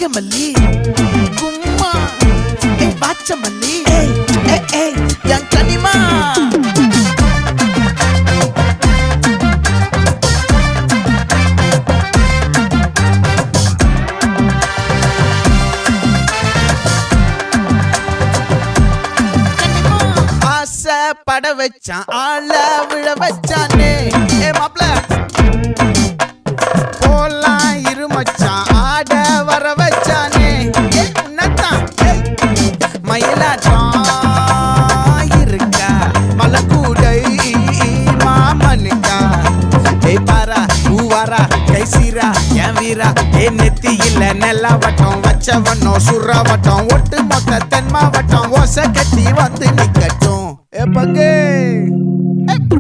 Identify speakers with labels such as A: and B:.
A: நாகமல்லி கும்மா பாச்சமல்லி என் கனிமா பட வச்சான் ஆள விழ வச்சானே மாப்ள போலாம் இருமச்சான் ஆட வர வச்சானே உன்னதான் மயிலாட்டம் இருக்கா மலக்கூடை மாமனுக்கா பாரா பூவாரா கைசீரா என் வீரா நெத்தி இல்ல நெல்லா வட்டம் வச்சவட்டம் சுறா வட்டம் ஒட்டு மொத்த தென் மாவட்டம் ஓசை கட்டி வந்து நிக்கட்டும் பங்கே